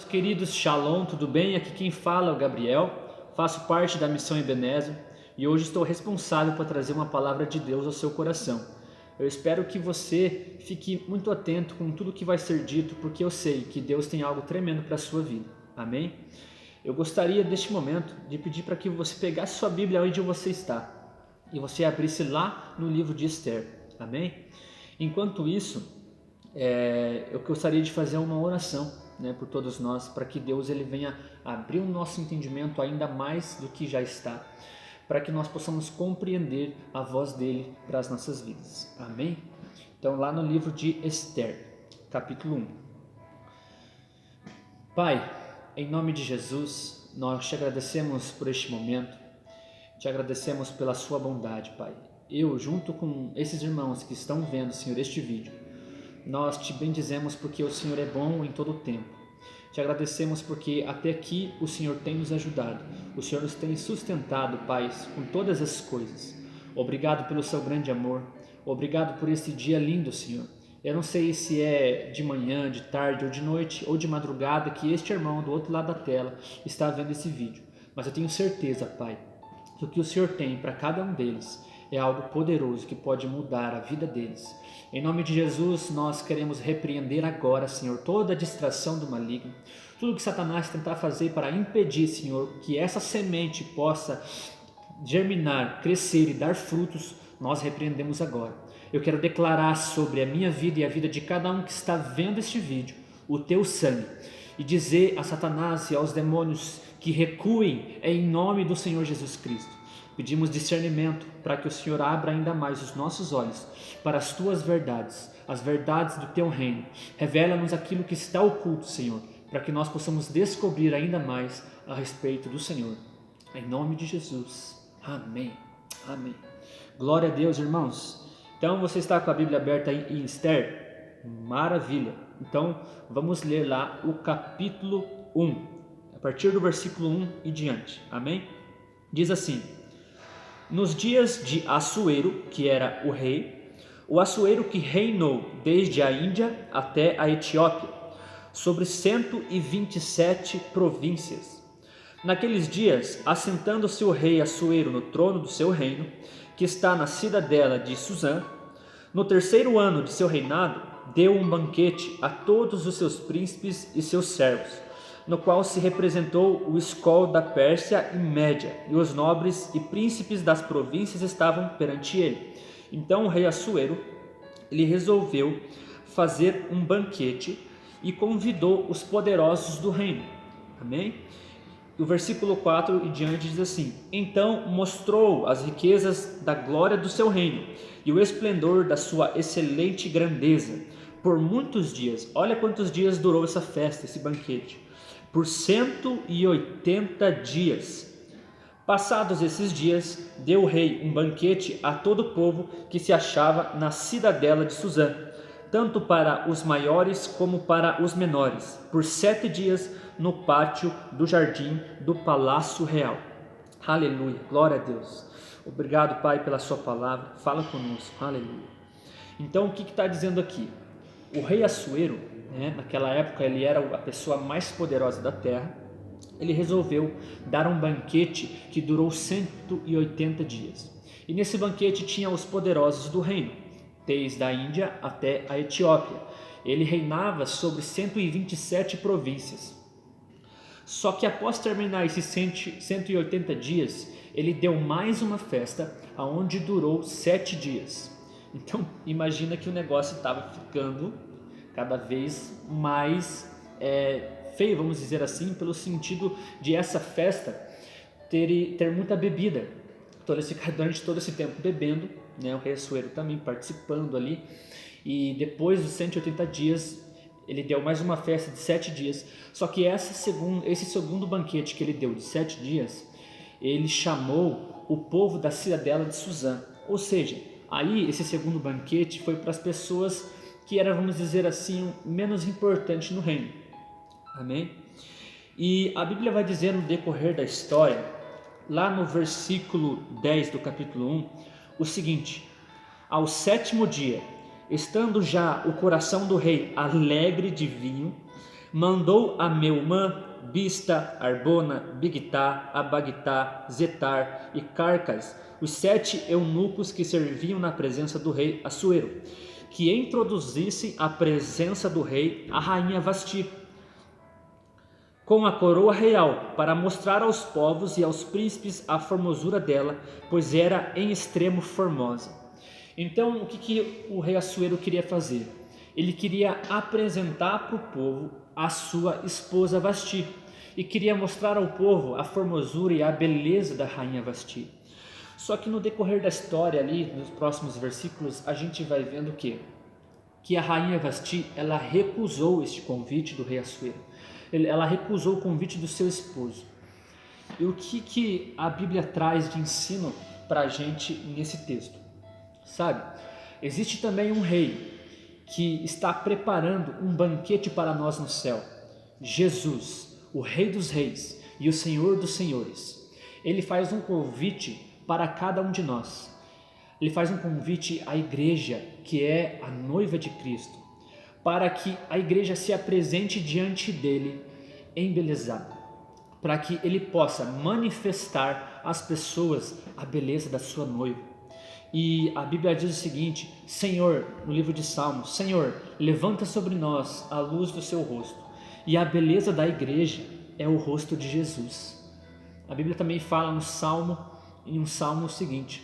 Queridos, Shalom, tudo bem? Aqui quem fala é o Gabriel, faço parte da Missão Ebenezer e hoje estou responsável por trazer uma palavra de Deus ao seu coração. Eu espero que você fique muito atento com tudo que vai ser dito, porque eu sei que Deus tem algo tremendo para a sua vida. Amém? Eu gostaria, neste momento, de pedir para que você pegasse sua Bíblia onde você está e você abrisse lá no livro de Esther. Amém? Enquanto isso, eu gostaria de fazer uma oração, por todos nós, para que Deus ele venha abrir o nosso entendimento ainda mais do que já está, para que nós possamos compreender a voz dele para as nossas vidas. Amém? Então, lá no livro de Esther, capítulo 1. Pai, em nome de Jesus, nós te agradecemos por este momento, te agradecemos pela sua bondade, Pai. Eu, junto com esses irmãos que estão vendo, Senhor, este vídeo, nós te bendizemos porque o Senhor é bom em todo o tempo. Te agradecemos porque até aqui o Senhor tem nos ajudado. O Senhor nos tem sustentado, Pai, com todas as coisas. Obrigado pelo seu grande amor. Obrigado por esse dia lindo, Senhor. Eu não sei se é de manhã, de tarde, ou de noite, ou de madrugada que este irmão do outro lado da tela está vendo esse vídeo. Mas eu tenho certeza, Pai, que o que o Senhor tem para cada um deles é algo poderoso que pode mudar a vida deles. Em nome de Jesus, nós queremos repreender agora, Senhor, toda a distração do maligno, tudo que Satanás tentar fazer para impedir, Senhor, que essa semente possa germinar, crescer e dar frutos, nós repreendemos agora. Eu quero declarar sobre a minha vida e a vida de cada um que está vendo este vídeo, o teu sangue, e dizer a Satanás e aos demônios que recuem em nome do Senhor Jesus Cristo. Pedimos discernimento para que o Senhor abra ainda mais os nossos olhos para as tuas verdades, as verdades do teu reino. Revela-nos aquilo que está oculto, Senhor, para que nós possamos descobrir ainda mais a respeito do Senhor. Em nome de Jesus. Amém. Amém. Glória a Deus, irmãos. Então você está com a Bíblia aberta aí em Esther? Maravilha. Então vamos ler lá o capítulo 1, a partir do versículo 1 e diante. Amém? Diz assim: nos dias de Assuero, que era o rei, o Assuero que reinou desde a Índia até a Etiópia, sobre 127 províncias. Naqueles dias, assentando-se o rei Assuero no trono do seu reino, que está na cidadela de Suzã, no terceiro ano de seu reinado, deu um banquete a todos os seus príncipes e seus servos, no qual se representou o escol da Pérsia e Média, e os nobres e príncipes das províncias estavam perante ele. Então o rei Assuero, ele resolveu fazer um banquete e convidou os poderosos do reino. Amém? O versículo 4 e diante diz assim: então mostrou as riquezas da glória do seu reino e o esplendor da sua excelente grandeza por muitos dias. Olha quantos dias durou essa festa, esse banquete. Por 180 dias. Passados esses dias, deu o rei um banquete a todo o povo que se achava na cidadela de Suzã, tanto para os maiores como para os menores, por 7 dias no pátio do jardim do Palácio Real. Aleluia, glória a Deus. Obrigado, Pai, pela sua palavra. Fala conosco, aleluia. Então, o que está dizendo aqui? O rei Assuero, naquela época ele era a pessoa mais poderosa da terra. Ele resolveu dar um banquete que durou 180 dias. E nesse banquete tinha os poderosos do reino, desde a Índia até a Etiópia. Ele reinava sobre 127 províncias. Só que após terminar esses 180 dias, ele deu mais uma festa, onde durou 7 dias. Então, imagina que o negócio estava ficando cada vez mais feio, vamos dizer assim, pelo sentido de essa festa ter muita bebida. Durante todo esse tempo bebendo, o rei Assuero também participando ali. E depois dos 180 dias, ele deu mais uma festa de 7 dias. Só que esse segundo banquete que ele deu de 7 dias, ele chamou o povo da cidadela de Suzã. Ou seja, aí esse segundo banquete foi para as pessoas que eram, vamos dizer assim, menos importantes no reino. Amém? E a Bíblia vai dizer no decorrer da história, lá no versículo 10 do capítulo 1, o seguinte: ao 7º dia, estando já o coração do rei alegre de vinho, Mandou a Meumã, Bista, Arbona, Bigtá, Abagtá, Zetar e Carcas, os 7 eunucos que serviam na presença do rei Assuero, que introduzissem à presença do rei a rainha Vasti, com a coroa real, para mostrar aos povos e aos príncipes a formosura dela, pois era em extremo formosa. Então, o que o rei Assuero queria fazer? Ele queria apresentar para o povo a sua esposa Vasti, e queria mostrar ao povo a formosura e a beleza da rainha Vasti. Só que no decorrer da história ali, nos próximos versículos, a gente vai vendo que a rainha Vasti, ela recusou este convite do rei Assuero. Ela recusou o convite do seu esposo. E o que a Bíblia traz de ensino para a gente nesse texto? Sabe, existe também um rei que está preparando um banquete para nós no céu. Jesus, o Rei dos Reis e o Senhor dos Senhores. Ele faz um convite para cada um de nós. Ele faz um convite à igreja, que é a noiva de Cristo, para que a igreja se apresente diante dele embelezada, para que ele possa manifestar às pessoas a beleza da sua noiva. E a Bíblia diz o seguinte: Senhor, no livro de Salmos, Senhor, levanta sobre nós a luz do seu rosto. E a beleza da igreja é o rosto de Jesus. A Bíblia também fala em um salmo o seguinte: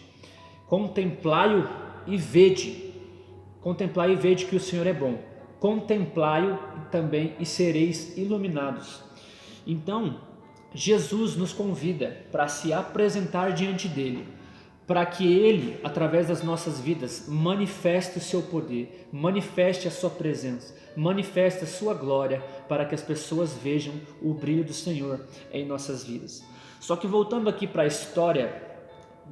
contemplai-o e vede que o Senhor é bom. Contemplai-o também e sereis iluminados. Então, Jesus nos convida para se apresentar diante dele, para que ele, através das nossas vidas, manifeste o seu poder, manifeste a sua presença, manifeste a sua glória, para que as pessoas vejam o brilho do Senhor em nossas vidas. Só que voltando aqui para a história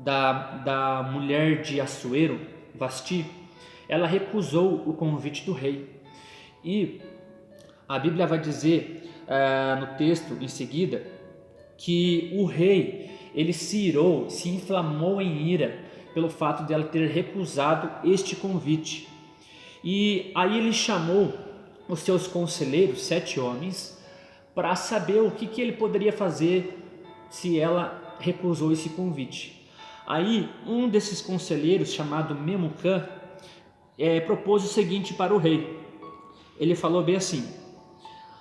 da mulher de Assuero, Vasti, ela recusou o convite do rei. E a Bíblia vai dizer no texto em seguida que o rei, ele se irou, se inflamou em ira pelo fato de ela ter recusado este convite. E aí ele chamou os seus conselheiros, 7 homens, para saber o que ele poderia fazer se ela recusou esse convite. Aí um desses conselheiros, chamado Memucã, propôs o seguinte para o rei. Ele falou bem assim: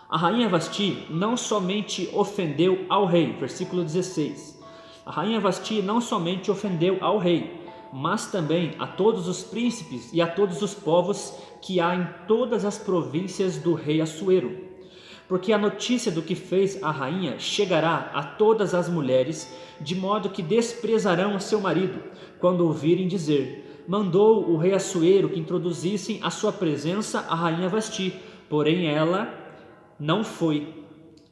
a rainha Vasti não somente ofendeu ao rei, versículo 16, a rainha Vasti não somente ofendeu ao rei, mas também a todos os príncipes e a todos os povos que há em todas as províncias do rei Assuero. Porque a notícia do que fez a rainha chegará a todas as mulheres, de modo que desprezarão a seu marido, quando ouvirem dizer: mandou o rei Assuero que introduzissem à sua presença a rainha Vasti, porém ela não foi.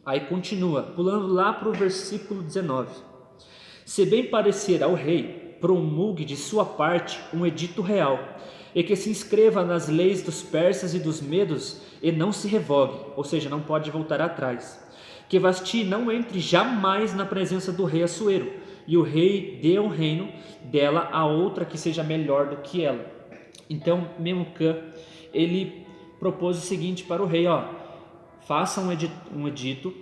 Aí continua, pulando lá para o versículo 19. Se bem parecer ao rei, promulgue de sua parte um edito real, e que se inscreva nas leis dos persas e dos medos, e não se revogue, ou seja, não pode voltar atrás. Que Vasti não entre jamais na presença do rei Assuero, e o rei dê o reino dela a outra que seja melhor do que ela. Então Memucã, ele propôs o seguinte para o rei: faça um edito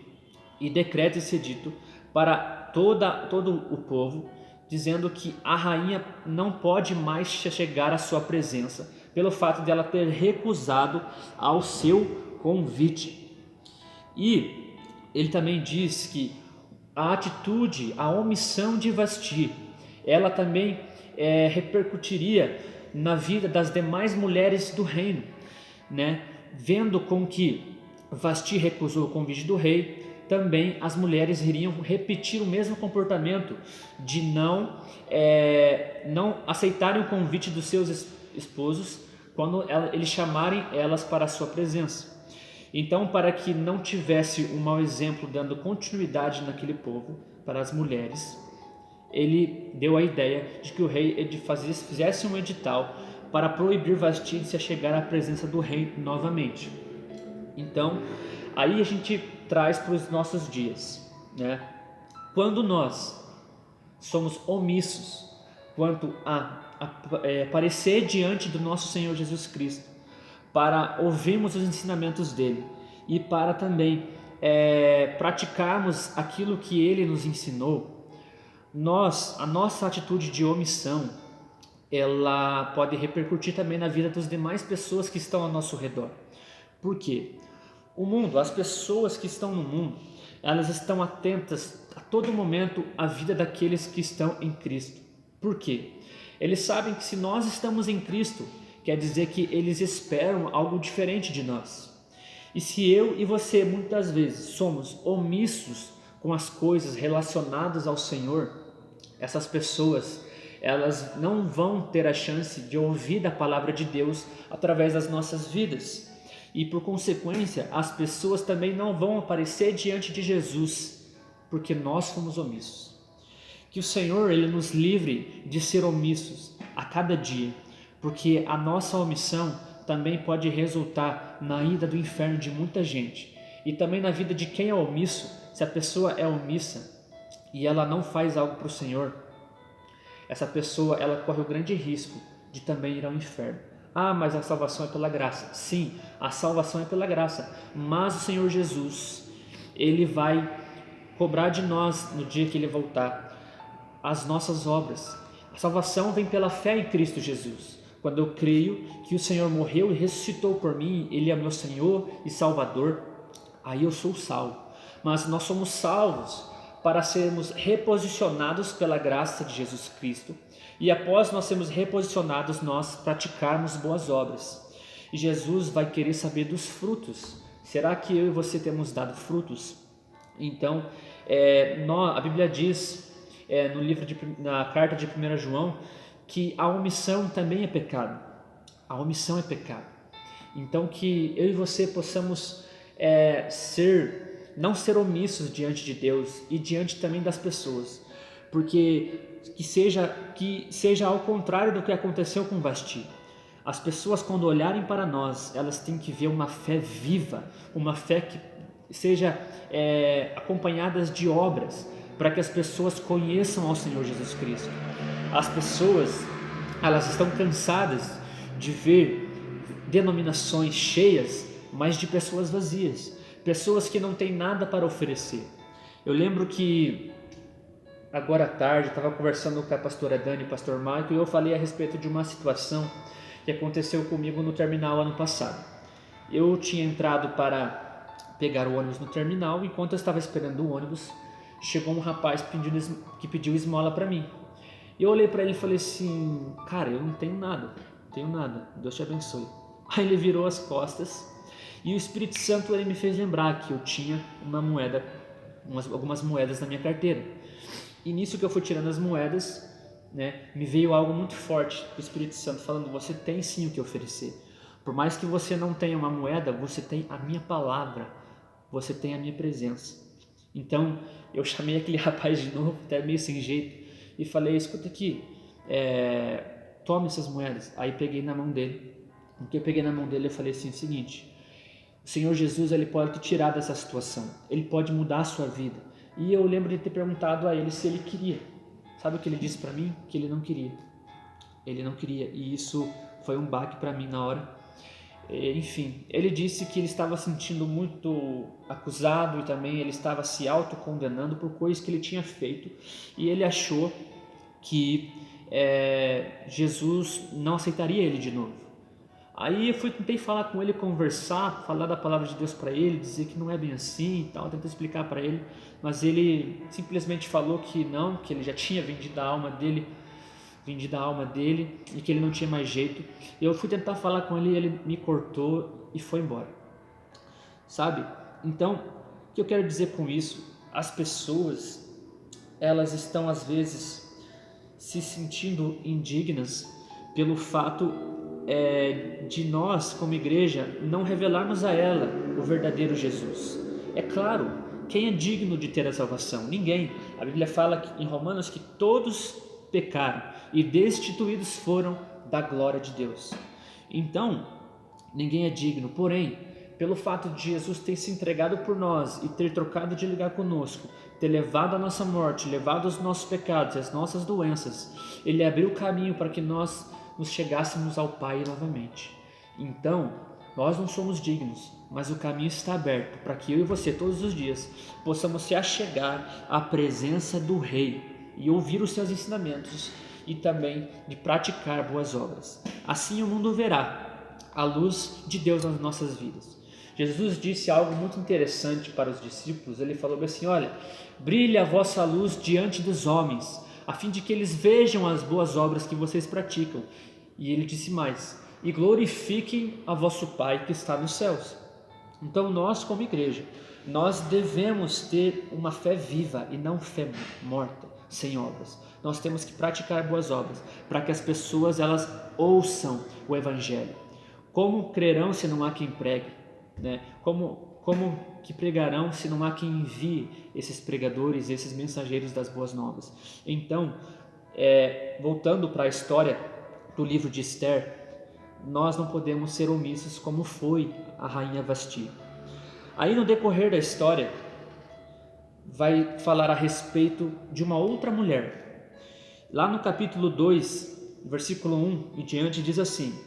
e decrete esse edito para todo o povo, dizendo que a rainha não pode mais chegar à sua presença, pelo fato de ela ter recusado ao seu convite. E ele também diz que a atitude, a omissão de Vasti, ela também repercutiria na vida das demais mulheres do reino, né? Vendo com que Vasti recusou o convite do rei, também as mulheres iriam repetir o mesmo comportamento de não aceitarem o convite dos seus esposos quando eles chamarem elas para a sua presença. Então, para que não tivesse um mau exemplo dando continuidade naquele povo, para as mulheres, ele deu a ideia de que o rei fizesse um edital para proibir Vasti de se chegar à presença do rei novamente. Então, aí a gente traz para os nossos dias, né? Quando nós somos omissos quanto a aparecer diante do nosso Senhor Jesus Cristo, para ouvirmos os ensinamentos dele e para também praticarmos aquilo que Ele nos ensinou, a nossa atitude de omissão, ela pode repercutir também na vida das demais pessoas que estão ao nosso redor. Por quê? O mundo, as pessoas que estão no mundo, elas estão atentas a todo momento à vida daqueles que estão em Cristo. Por quê? Eles sabem que se nós estamos em Cristo, quer dizer que eles esperam algo diferente de nós. E se eu e você muitas vezes somos omissos com as coisas relacionadas ao Senhor, essas pessoas, elas não vão ter a chance de ouvir da palavra de Deus através das nossas vidas. E por consequência, as pessoas também não vão aparecer diante de Jesus, porque nós fomos omissos. Que o Senhor, Ele nos livre de ser omissos a cada dia, porque a nossa omissão também pode resultar na ida do inferno de muita gente, e também na vida de quem é omisso. Se a pessoa é omissa e ela não faz algo para o Senhor, essa pessoa, ela corre o grande risco de também ir ao inferno. Ah, mas a salvação é pela graça. Sim, a salvação é pela graça, mas o Senhor Jesus, Ele vai cobrar de nós no dia que Ele voltar as nossas obras. A salvação vem pela fé em Cristo Jesus. Quando eu creio que o Senhor morreu e ressuscitou por mim, Ele é meu Senhor e Salvador, aí eu sou salvo. Mas nós somos salvos para sermos reposicionados pela graça de Jesus Cristo, e após nós sermos reposicionados, nós praticarmos boas obras. E Jesus vai querer saber dos frutos. Será que eu e você temos dado frutos? Então, a Bíblia diz na carta de 1 João que a omissão também é pecado. A omissão é pecado. Então, que eu e você possamos não ser omissos diante de Deus e diante também das pessoas, porque que seja ao contrário do que aconteceu com Vasti. As pessoas, quando olharem para nós, elas têm que ver uma fé viva, uma fé que seja acompanhadas de obras, para que as pessoas conheçam ao Senhor Jesus Cristo. As pessoas, elas estão cansadas de ver denominações cheias, mas de pessoas vazias, pessoas que não têm nada para oferecer. Eu lembro que agora à tarde eu estava conversando com a pastora Dani e o pastor Maico, e eu falei a respeito de uma situação que aconteceu comigo no terminal ano passado. Eu tinha entrado para pegar o ônibus no terminal, enquanto eu estava esperando o ônibus, chegou um rapaz que pediu esmola para mim. Eu olhei para ele e falei assim: cara, eu não tenho nada, Deus te abençoe. Aí ele virou as costas, e o Espírito Santo, ele me fez lembrar que eu tinha algumas moedas na minha carteira. E nisso que eu fui tirando as moedas, me veio algo muito forte do Espírito Santo falando: você tem sim o que oferecer. Por mais que você não tenha uma moeda, você tem a minha palavra, você tem a minha presença. Então eu chamei aquele rapaz de novo, até meio sem jeito, e falei: escuta aqui, tome essas moedas. Aí peguei na mão dele. No que eu peguei na mão dele, eu falei assim: o seguinte, o Senhor Jesus, Ele pode te tirar dessa situação, Ele pode mudar a sua vida. E eu lembro de ter perguntado a ele se ele queria. Sabe o que ele disse para mim? Que ele não queria. Ele não queria, e isso foi um baque para mim na hora. Enfim, ele disse que ele estava se sentindo muito acusado, e também ele estava se autocondenando por coisas que ele tinha feito, e ele achou que Jesus não aceitaria ele de novo. Aí eu tentei falar com ele, conversar, falar da palavra de Deus para ele, dizer que não é bem assim e tal, tentei explicar para ele, mas ele simplesmente falou que não, que ele já tinha vendido a alma dele e que ele não tinha mais jeito. Eu fui tentar falar com ele, ele me cortou e foi embora, sabe? Então, o que eu quero dizer com isso? As pessoas, elas estão às vezes se sentindo indignas pelo fato de nós, como igreja, não revelarmos a ela o verdadeiro Jesus. É claro, quem é digno de ter a salvação? Ninguém. A Bíblia fala em Romanos que todos pecaram e destituídos foram da glória de Deus. Então, ninguém é digno. Porém, pelo fato de Jesus ter se entregado por nós e ter trocado de lugar conosco, ter levado a nossa morte, levado os nossos pecados, as nossas doenças, Ele abriu o caminho para que nós nos chegássemos ao Pai novamente. Então, Nós não somos dignos, mas o caminho está aberto para que eu e você, todos os dias, possamos se achegar à presença do Rei e ouvir os seus ensinamentos e também de praticar boas obras. Assim o mundo verá a luz de Deus nas nossas vidas. Jesus disse algo muito interessante para os discípulos. Ele falou assim: olha, brilhe a vossa luz diante dos homens, a fim de que eles vejam as boas obras que vocês praticam. E ele disse mais: e glorifiquem a vosso Pai que está nos céus. Então nós, como igreja, nós devemos ter uma fé viva e não fé morta, sem obras. Nós temos que praticar boas obras para que as pessoas elas ouçam o Evangelho. Como crerão se não há quem pregue? Né? Como que pregarão se não há quem envie esses pregadores, esses mensageiros das boas novas? Então, voltando para a história do livro de Esther, nós não podemos ser omissos como foi a rainha Vasti. Aí no decorrer da história, vai falar a respeito de uma outra mulher. Lá no capítulo 2, versículo 1 e diante, diz assim: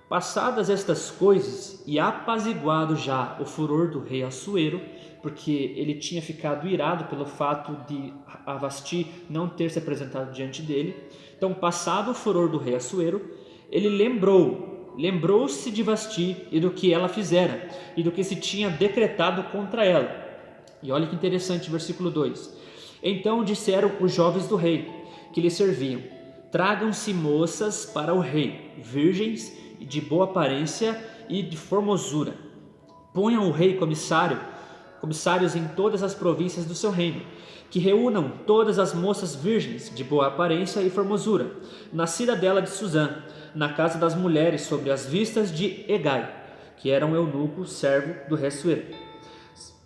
passadas estas coisas e apaziguado já o furor do rei Assuero, porque ele tinha ficado irado pelo fato de a Vasti não ter se apresentado diante dele. Então, passado o furor do rei Assuero, ele lembrou-se de Vasti e do que ela fizera e do que se tinha decretado contra ela. E olha que interessante, versículo 2: então disseram os jovens do rei que lhe serviam: tragam-se moças para o rei, virgens de boa aparência e de formosura. Ponham o rei comissários em todas as províncias do seu reino, que reúnam todas as moças virgens de boa aparência e formosura, na cidadela de Suzã, na casa das mulheres, sobre as vistas de Hegai, que era um eunuco, servo do rei Assuero,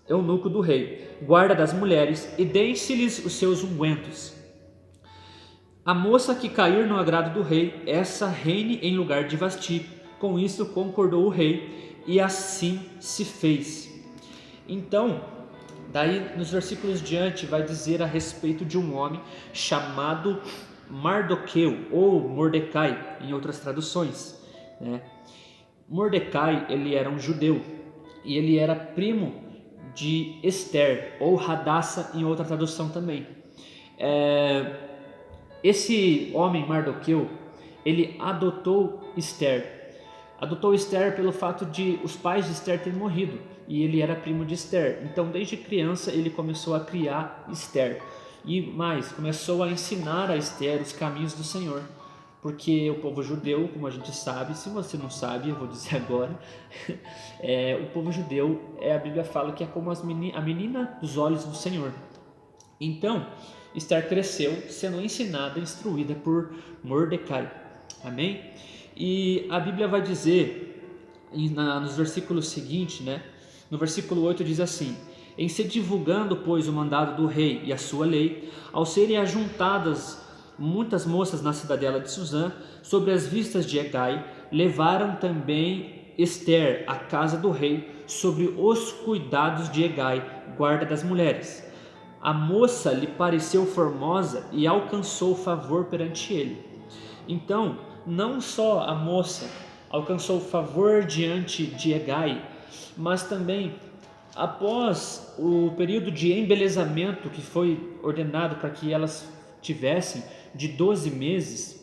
eunuco do rei, guarda das mulheres, e deem-se-lhes os seus ungüentos. A moça que cair no agrado do rei, essa reine em lugar de Vasti. Com isso concordou o rei, e assim se fez. Então, daí nos versículos diante vai dizer a respeito de um homem chamado Mardoqueu ou Mordecai em outras traduções, né? Mordecai, ele era um judeu e ele era primo de Esther ou Hadassa em outra tradução também. Esse homem Mardoqueu, ele adotou Esther pelo fato de os pais de Esther terem morrido e ele era primo de Esther. Então, desde criança, ele começou a criar Esther e mais, começou a ensinar a Esther os caminhos do Senhor, porque o povo judeu, como a gente sabe, se você não sabe, eu vou dizer agora, o povo judeu, a Bíblia fala que é como a menina dos olhos do Senhor. Então, Esther cresceu sendo ensinada, instruída por Mordecai. Amém? E a Bíblia vai dizer, nos versículos seguintes, né? No versículo 8 diz assim: em se divulgando, pois, o mandado do rei e a sua lei, ao serem ajuntadas muitas moças na cidadela de Suzã, sobre as vistas de Hegai, levaram também Esther à casa do rei, sobre os cuidados de Hegai, guarda das mulheres. A moça lhe pareceu formosa e alcançou favor perante ele. Então, não só a moça alcançou favor diante de Hegai, mas também, após o período de embelezamento que foi ordenado para que elas tivessem, de 12 meses,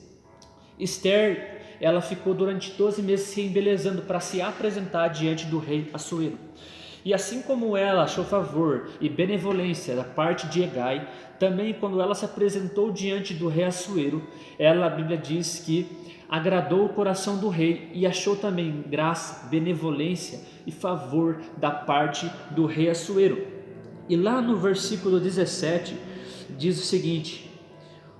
Esther, ela ficou durante 12 meses se embelezando para se apresentar diante do rei Assuero. E assim como ela achou favor e benevolência da parte de Hegai, também quando ela se apresentou diante do rei Assuero, a Bíblia diz que agradou o coração do rei e achou também graça, benevolência e favor da parte do rei Assuero. E lá no versículo 17 diz o seguinte: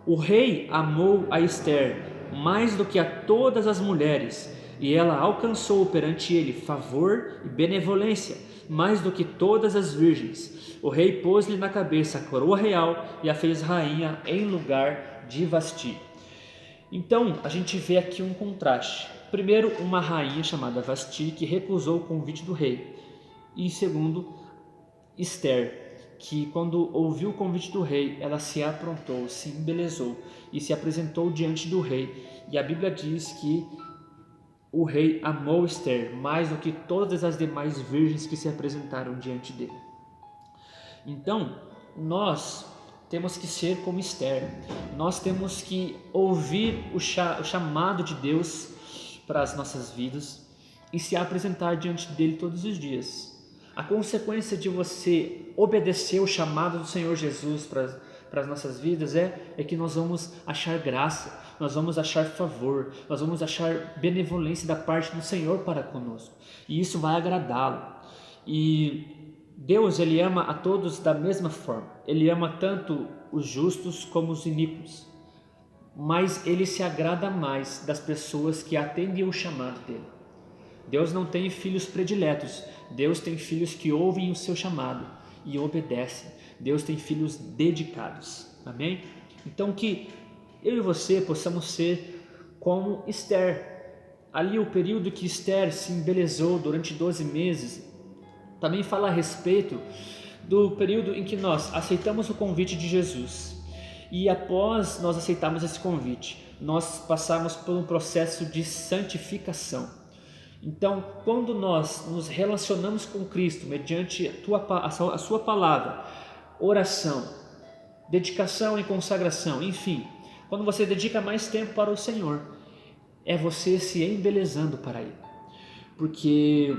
o rei amou a Esther mais do que a todas as mulheres, e ela alcançou perante ele favor e benevolência, mais do que todas as virgens. O rei pôs-lhe na cabeça a coroa real e a fez rainha em lugar de Vasti. Então, a gente vê aqui um contraste. Primeiro, uma rainha chamada Vasti, que recusou o convite do rei. E segundo, Esther, que quando ouviu o convite do rei, ela se aprontou, se embelezou e se apresentou diante do rei. E a Bíblia diz que o rei amou Esther mais do que todas as demais virgens que se apresentaram diante dele. Então, nós temos que ser como Esther, nós temos que ouvir o chamado de Deus para as nossas vidas e se apresentar diante dele todos os dias. A consequência de você obedecer o chamado do Senhor Jesus para as nossas vidas é que nós vamos achar graça, nós vamos achar favor, nós vamos achar benevolência da parte do Senhor para conosco, e isso vai agradá-lo. E Deus, Ele ama a todos da mesma forma, Ele ama tanto os justos como os iníquos, mas Ele se agrada mais das pessoas que atendem o chamado dEle. Deus não tem filhos prediletos, Deus tem filhos que ouvem o seu chamado e obedecem. Deus tem filhos dedicados, amém? Então que eu e você possamos ser como Esther. Ali o período que Esther se embelezou durante 12 meses, também fala a respeito do período em que nós aceitamos o convite de Jesus. E após nós aceitarmos esse convite, nós passamos por um processo de santificação. Então, quando nós nos relacionamos com Cristo mediante a sua palavra, oração, dedicação e consagração, enfim, quando você dedica mais tempo para o Senhor, é você se embelezando para Ele. Porque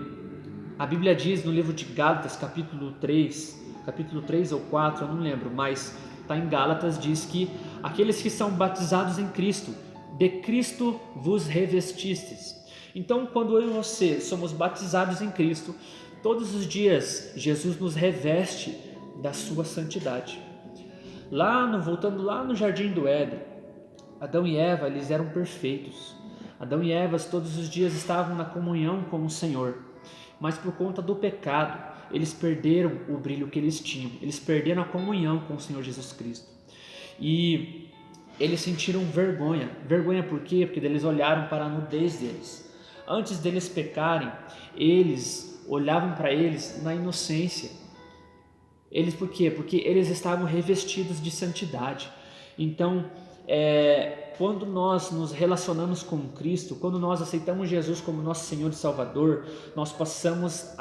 a Bíblia diz no livro de Gálatas, capítulo 3 ou 4, eu não lembro, mas está em Gálatas, diz que aqueles que são batizados em Cristo, de Cristo vos revestistes. Então, quando eu e você somos batizados em Cristo, todos os dias Jesus nos reveste da sua santidade. Voltando lá no jardim do Éden, Adão e Eva, eles eram perfeitos. Adão e Eva todos os dias estavam na comunhão com o Senhor, mas por conta do pecado, eles perderam o brilho que eles tinham, eles perderam a comunhão com o Senhor Jesus Cristo. E eles sentiram vergonha. Vergonha por quê? Porque eles olharam para a nudez deles. Antes deles pecarem, eles olhavam para eles na inocência. Por quê? Porque eles estavam revestidos de santidade. Então, quando nós nos relacionamos com Cristo, quando nós aceitamos Jesus como nosso Senhor e Salvador, nós passamos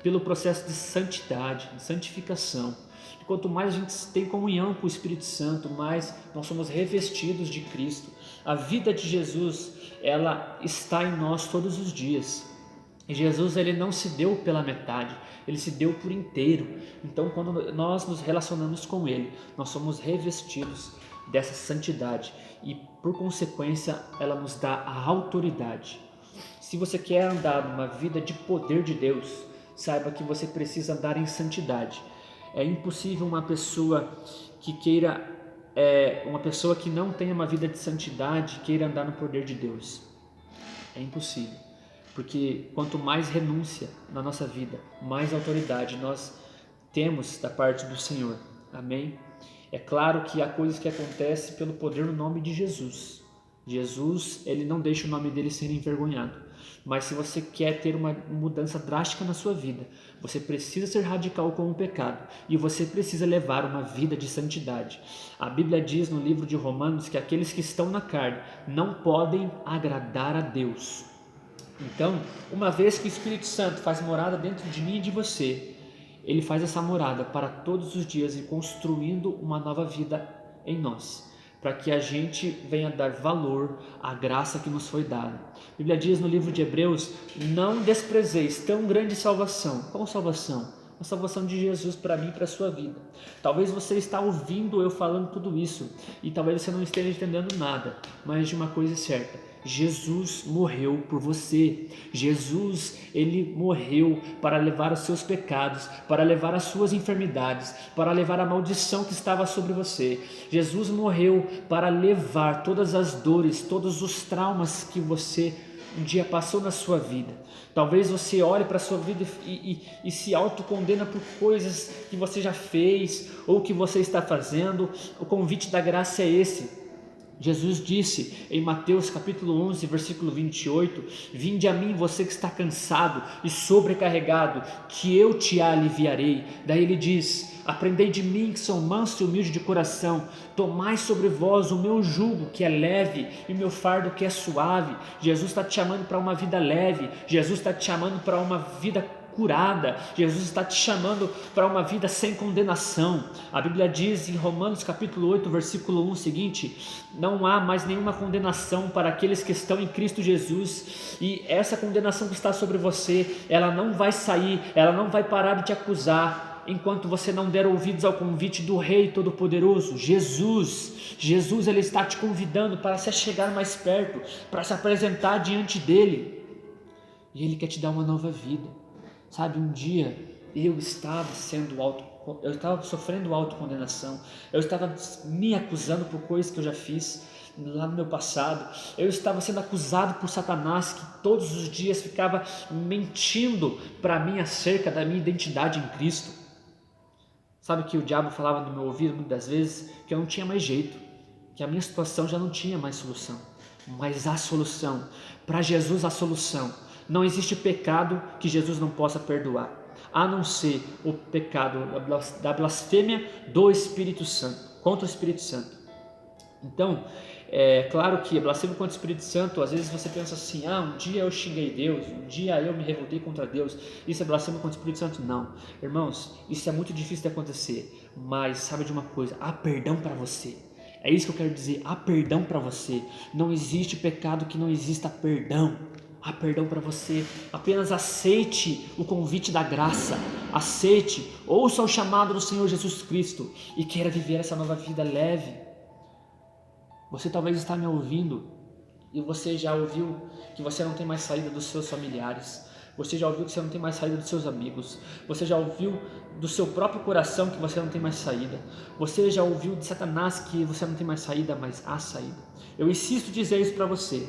pelo processo de santidade, de santificação. E quanto mais a gente tem comunhão com o Espírito Santo, mais nós somos revestidos de Cristo. A vida de Jesus, ela está em nós todos os dias. E Jesus, ele não se deu pela metade, ele se deu por inteiro. Então, quando nós nos relacionamos com ele, nós somos revestidos dessa santidade e, por consequência, ela nos dá a autoridade. Se você quer andar numa vida de poder de Deus, saiba que você precisa andar em santidade. É impossível uma pessoa que não tenha uma vida de santidade queira andar no poder de Deus. É impossível. Porque quanto mais renúncia na nossa vida, mais autoridade nós temos da parte do Senhor. Amém? É claro que há coisas que acontecem pelo poder no nome de Jesus. Jesus, ele não deixa o nome dele ser envergonhado. Mas se você quer ter uma mudança drástica na sua vida, você precisa ser radical com o pecado e você precisa levar uma vida de santidade. A Bíblia diz no livro de Romanos que aqueles que estão na carne não podem agradar a Deus. Então, uma vez que o Espírito Santo faz morada dentro de mim e de você, ele faz essa morada para todos os dias e construindo uma nova vida em nós, para que a gente venha dar valor à graça que nos foi dada. A Bíblia diz no livro de Hebreus: não desprezeis tão grande salvação. Qual salvação? A salvação de Jesus para mim e para a sua vida. Talvez você está ouvindo eu falando tudo isso e talvez você não esteja entendendo nada, mas de uma coisa é certa: Jesus morreu por você. Jesus, ele morreu para levar os seus pecados, para levar as suas enfermidades, para levar a maldição que estava sobre você. Jesus morreu para levar todas as dores, todos os traumas que você um dia passou na sua vida. Talvez você olhe para a sua vida e se autocondena por coisas que você já fez ou que você está fazendo. O convite da graça é esse. Jesus disse em Mateus capítulo 11, versículo 28, vinde a mim você que está cansado e sobrecarregado, que eu te aliviarei. Daí ele diz, aprendei de mim que sou manso e humilde de coração, tomai sobre vós o meu jugo que é leve e o meu fardo que é suave. Jesus está te chamando para uma vida leve, Jesus está te chamando para uma vida curada, Jesus está te chamando para uma vida sem condenação. A Bíblia diz em Romanos capítulo 8, versículo 1 o seguinte: não há mais nenhuma condenação para aqueles que estão em Cristo Jesus, e essa condenação que está sobre você, ela não vai sair, ela não vai parar de te acusar, enquanto você não der ouvidos ao convite do Rei Todo-Poderoso, Jesus. Jesus, Ele está te convidando para se chegar mais perto, para se apresentar diante dEle, e Ele quer te dar uma nova vida. Sabe, um dia eu estava sofrendo autocondenação, eu estava me acusando por coisas que eu já fiz lá no meu passado, eu estava sendo acusado por Satanás, que todos os dias ficava mentindo para mim acerca da minha identidade em Cristo. Sabe que o diabo falava no meu ouvido muitas vezes que eu não tinha mais jeito, que a minha situação já não tinha mais solução, mas há solução, para Jesus há solução. Não existe pecado que Jesus não possa perdoar, a não ser o pecado da blasfêmia do Espírito Santo, contra o Espírito Santo. Então, é claro que a blasfêmia contra o Espírito Santo, às vezes você pensa assim, um dia eu xinguei Deus, um dia eu me revoltei contra Deus, isso é blasfêmia contra o Espírito Santo? Não, irmãos, isso é muito difícil de acontecer, mas sabe de uma coisa, há perdão para você. É isso que eu quero dizer, há perdão para você. Não existe pecado que não exista perdão. Há perdão para você. Apenas aceite o convite da graça, aceite, ouça o chamado do Senhor Jesus Cristo e queira viver essa nova vida leve. Você talvez está me ouvindo e você já ouviu que você não tem mais saída dos seus familiares, você já ouviu que você não tem mais saída dos seus amigos, você já ouviu do seu próprio coração que você não tem mais saída, você já ouviu de Satanás que você não tem mais saída, mas há saída. Eu insisto em dizer isso para você,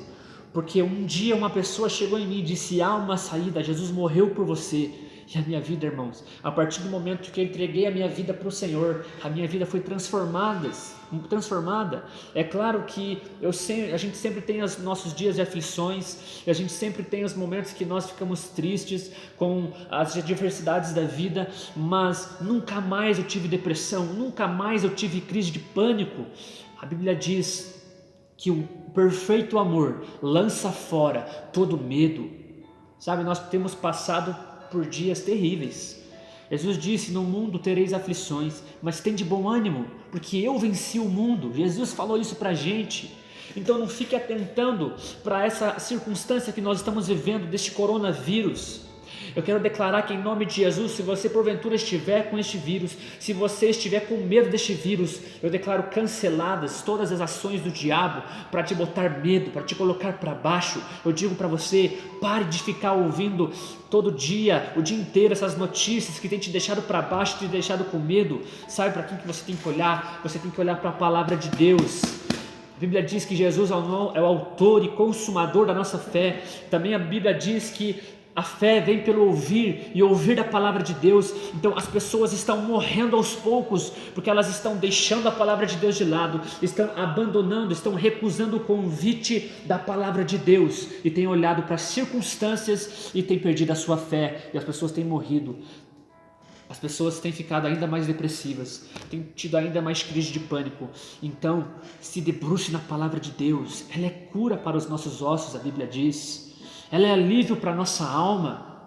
porque um dia uma pessoa chegou em mim e disse, há uma saída, Jesus morreu por você. E a minha vida, irmãos, a partir do momento que eu entreguei a minha vida para o Senhor, a minha vida foi transformada. É claro que a gente sempre tem os nossos dias de aflições, a gente sempre tem os momentos que nós ficamos tristes com as adversidades da vida, mas nunca mais eu tive depressão, nunca mais eu tive crise de pânico. A Bíblia diz que o perfeito amor lança fora todo medo. Sabe, nós temos passado por dias terríveis. Jesus disse, no mundo tereis aflições, mas tem de bom ânimo, porque eu venci o mundo. Jesus falou isso pra gente. Então não fique atentando para essa circunstância que nós estamos vivendo, deste coronavírus. Eu quero declarar que em nome de Jesus, se você porventura estiver com este vírus, se você estiver com medo deste vírus, eu declaro canceladas todas as ações do diabo para te botar medo, para te colocar para baixo. Eu digo para você, pare de ficar ouvindo todo dia, o dia inteiro, essas notícias que tem te deixado para baixo, te deixado com medo. Sabe para quem que você tem que olhar? Você tem que olhar para a palavra de Deus. A Bíblia diz que Jesus é o autor e consumador da nossa fé. Também a Bíblia diz que a fé vem pelo ouvir e ouvir da palavra de Deus. Então as pessoas estão morrendo aos poucos porque elas estão deixando a palavra de Deus de lado, estão abandonando, estão recusando o convite da palavra de Deus e têm olhado para as circunstâncias e têm perdido a sua fé, e as pessoas têm morrido. As pessoas têm ficado ainda mais depressivas, têm tido ainda mais crise de pânico. Então se debruce na palavra de Deus, ela é cura para os nossos ossos, a Bíblia diz. Ela é alívio para a nossa alma.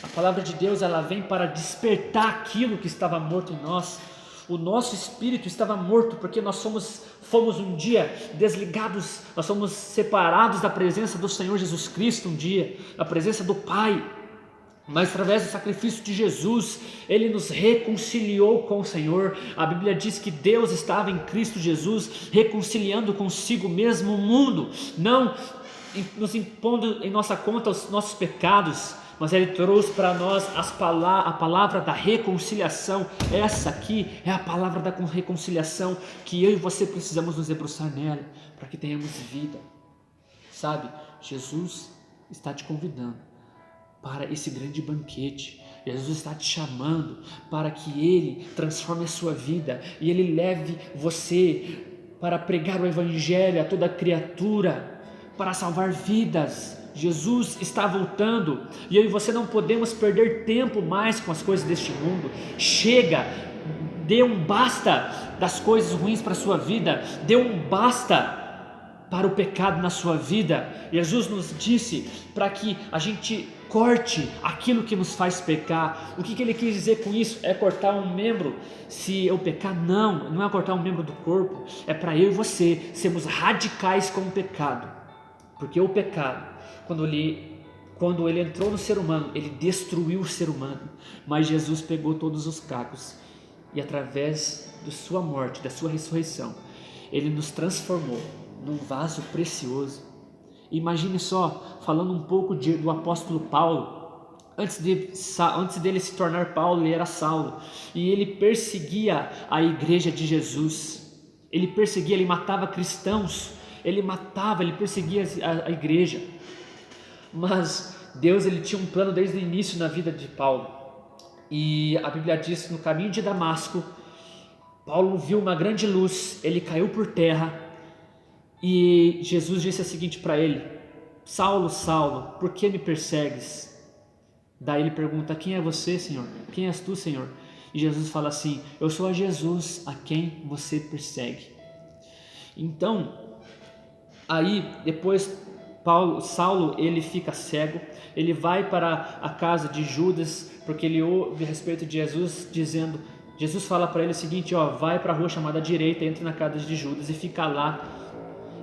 A palavra de Deus, ela vem para despertar aquilo que estava morto em nós. O nosso espírito estava morto porque nós fomos um dia desligados, nós fomos separados da presença do Senhor Jesus Cristo um dia, da presença do Pai. Mas através do sacrifício de Jesus, Ele nos reconciliou com o Senhor. A Bíblia diz que Deus estava em Cristo Jesus, reconciliando consigo mesmo o mundo, não nos impondo em nossa conta os nossos pecados, mas Ele trouxe para nós a palavra da reconciliação. Essa aqui é a palavra da reconciliação, que eu e você precisamos nos debruçar nela, para que tenhamos vida. Sabe, Jesus está te convidando para esse grande banquete. Jesus está te chamando para que Ele transforme a sua vida e Ele leve você para pregar o Evangelho a toda criatura, para salvar vidas. Jesus está voltando e eu e você não podemos perder tempo mais com as coisas deste mundo. Chega, dê um basta das coisas ruins para a sua vida, dê um basta para o pecado na sua vida. Jesus nos disse para que a gente corte aquilo que nos faz pecar. O que ele quis dizer com isso? É cortar um membro se eu pecar? Não é cortar um membro do corpo, é para eu e você sermos radicais com o pecado, porque o pecado, quando ele entrou no ser humano, ele destruiu o ser humano, mas Jesus pegou todos os cacos e através da sua morte, da sua ressurreição, ele nos transformou num vaso precioso. Imagine só, falando um pouco do apóstolo Paulo, antes dele se tornar Paulo, ele era Saulo, e ele perseguia a igreja de Jesus, ele matava cristãos, ele perseguia a igreja, mas Deus ele tinha um plano desde o início na vida de Paulo, e a Bíblia diz que no caminho de Damasco, Paulo viu uma grande luz, ele caiu por terra, e Jesus disse o seguinte para ele: Saulo, Saulo, por que me persegues? Daí ele pergunta: quem é você, Senhor? Quem és tu, Senhor? E Jesus fala assim: eu sou a Jesus a quem você persegue. Então, aí depois Saulo ele fica cego, ele vai para a casa de Judas, porque ele ouve a respeito de Jesus dizendo, Jesus fala para ele o seguinte: vai para a rua chamada direita, entra na casa de Judas e fica lá.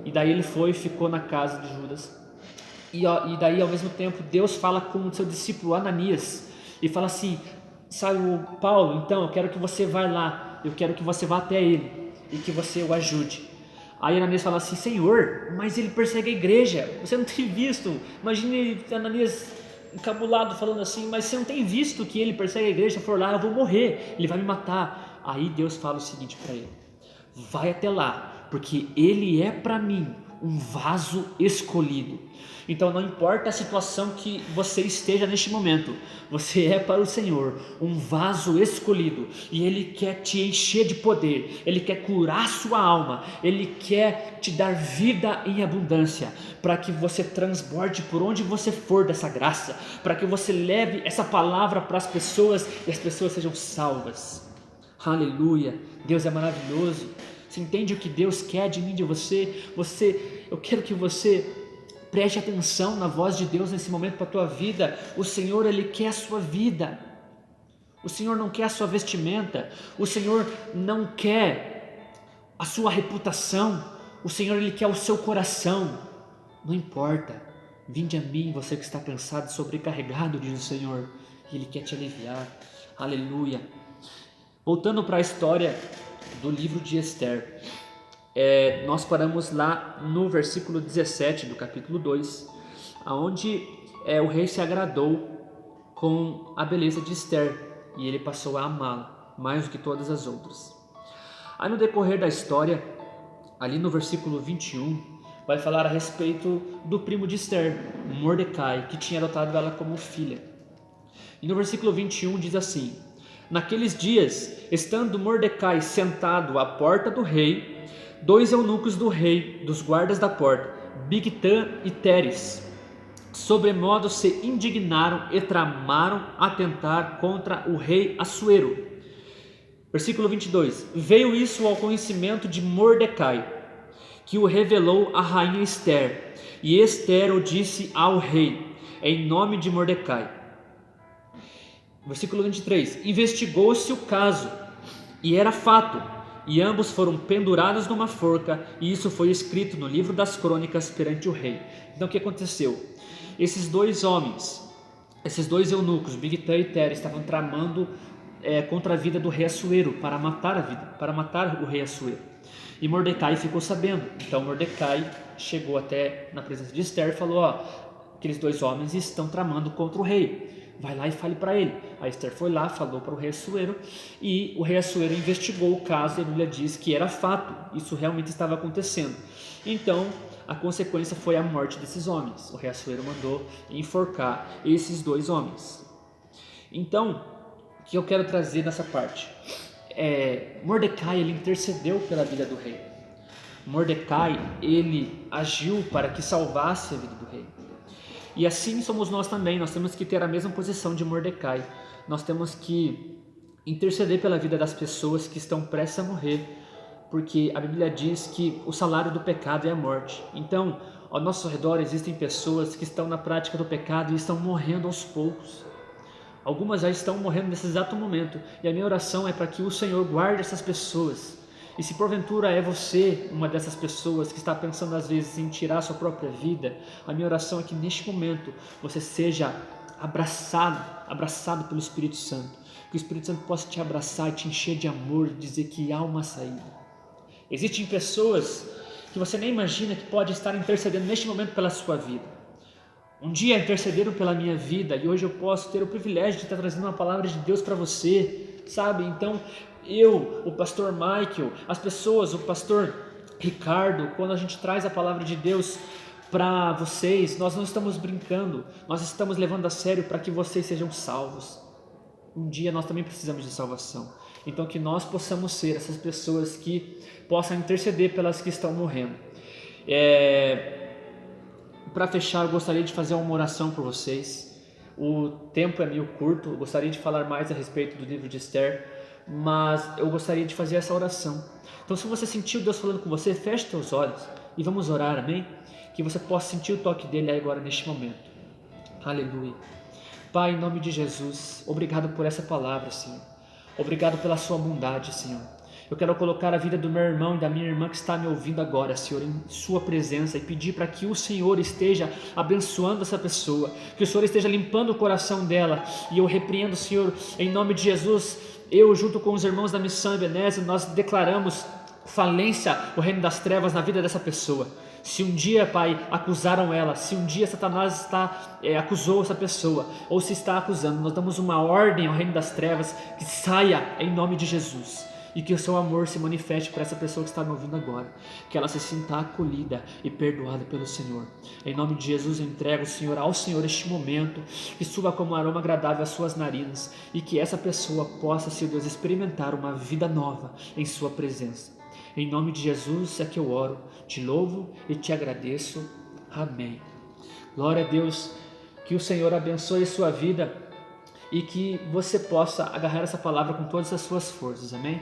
E daí ele ficou na casa de Judas. E daí ao mesmo tempo Deus fala com o seu discípulo Ananias e fala assim: sabe o Paulo, então eu quero que você vá lá, eu quero que você vá até ele e que você o ajude. Aí Ananias fala assim: Senhor, mas ele persegue a igreja, você não tem visto? Imagine Ananias encabulado falando assim: mas você não tem visto que ele persegue a igreja? Se eu for lá eu vou morrer, ele vai me matar. Aí Deus fala o seguinte para ele: vai até lá, porque ele é para mim um vaso escolhido. Então não importa a situação que você esteja neste momento, você é para o Senhor um vaso escolhido, e Ele quer te encher de poder, Ele quer curar sua alma, Ele quer te dar vida em abundância, para que você transborde por onde você for dessa graça, para que você leve essa palavra para as pessoas e as pessoas sejam salvas. Aleluia, Deus é maravilhoso. Você entende o que Deus quer de mim, de você? Eu quero que você preste atenção na voz de Deus nesse momento para a tua vida. O Senhor, Ele quer a sua vida. O Senhor não quer a sua vestimenta. O Senhor não quer a sua reputação. O Senhor, Ele quer o seu coração. Não importa. Vinde a mim, você que está cansado e sobrecarregado, diz o Senhor, e Ele quer te aliviar. Aleluia. Voltando para a história do livro de Esther, nós paramos lá no versículo 17 do capítulo 2, onde o rei se agradou com a beleza de Esther e ele passou a amá-la mais do que todas as outras. Aí no decorrer da história, ali no versículo 21, vai falar a respeito do primo de Esther, Mordecai, que tinha adotado ela como filha. E no versículo 21 diz assim: naqueles dias, estando Mordecai sentado à porta do rei, 2 eunucos do rei, dos guardas da porta, Bigtã e Teres, sobremodo se indignaram e tramaram atentar contra o rei Assuero. Versículo 22. Veio isso ao conhecimento de Mordecai, que o revelou à rainha Esther, e Esther o disse ao rei, em nome de Mordecai. Versículo 23, investigou-se o caso, e era fato, e ambos foram pendurados numa forca, e isso foi escrito no livro das crônicas perante o rei. Então o que aconteceu? Esses 2 homens, esses 2 eunucos, Bigtã e Teres, estavam tramando contra a vida do rei Assuero, para matar o rei Assuero. E Mordecai ficou sabendo. Então Mordecai chegou até na presença de Esther e falou: aqueles 2 homens estão tramando contra o rei, vai lá e fale para ele. A Esther foi lá, falou para o rei Assuero, e o rei Assuero investigou o caso, e a Bíblia diz que era fato, isso realmente estava acontecendo. Então a consequência foi a morte desses homens. O rei Assuero mandou enforcar esses 2 homens. Então, o que eu quero trazer nessa parte? Mordecai, ele intercedeu pela vida do rei. Mordecai, ele agiu para que salvasse a vida do rei. E assim somos nós também, nós temos que ter a mesma posição de Mordecai. Nós temos que interceder pela vida das pessoas que estão prestes a morrer, porque a Bíblia diz que o salário do pecado é a morte. Então, ao nosso redor existem pessoas que estão na prática do pecado e estão morrendo aos poucos. Algumas já estão morrendo nesse exato momento, e a minha oração é para que o Senhor guarde essas pessoas. E se porventura é você uma dessas pessoas que está pensando às vezes em tirar sua própria vida, a minha oração é que neste momento você seja abraçado pelo Espírito Santo, que o Espírito Santo possa te abraçar e te encher de amor e dizer que há uma saída. Existem pessoas que você nem imagina que pode estar intercedendo neste momento pela sua vida. Um dia intercederam pela minha vida e hoje eu posso ter o privilégio de estar trazendo uma palavra de Deus para você, sabe? Então, eu, o pastor Michael, as pessoas, o pastor Ricardo, quando a gente traz a palavra de Deus para vocês, nós não estamos brincando, nós estamos levando a sério para que vocês sejam salvos. Um dia nós também precisamos de salvação. Então, que nós possamos ser essas pessoas que possam interceder pelas que estão morrendo. Para fechar, eu gostaria de fazer uma oração por vocês. O tempo é meio curto, eu gostaria de falar mais a respeito do livro de Esther, mas eu gostaria de fazer essa oração. Então, se você sentiu Deus falando com você, feche seus olhos e vamos orar, amém? Que você possa sentir o toque dele agora neste momento. Aleluia. Pai, em nome de Jesus, obrigado por essa palavra, Senhor. Obrigado pela sua bondade, Senhor. Eu quero colocar a vida do meu irmão e da minha irmã que está me ouvindo agora, Senhor, em sua presença e pedir para que o Senhor esteja abençoando essa pessoa, que o Senhor esteja limpando o coração dela. E eu repreendo, Senhor, em nome de Jesus, eu junto com os irmãos da Missão Ebenezer, nós declaramos falência, o reino das trevas na vida dessa pessoa. Se um dia, Pai, acusaram ela, se um dia Satanás acusou essa pessoa, ou se está acusando, nós damos uma ordem ao reino das trevas que saia em nome de Jesus. E que o seu amor se manifeste para essa pessoa que está me ouvindo agora, que ela se sinta acolhida e perdoada pelo Senhor. Em nome de Jesus eu entrego, Senhor, ao Senhor este momento, que suba como um aroma agradável às suas narinas, e que essa pessoa possa, Senhor Deus, experimentar uma vida nova em sua presença. Em nome de Jesus é que eu oro, te louvo e te agradeço. Amém. Glória a Deus, que o Senhor abençoe a sua vida e que você possa agarrar essa palavra com todas as suas forças. Amém?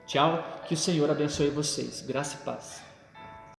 Tchau, que o Senhor abençoe vocês. Graça e paz.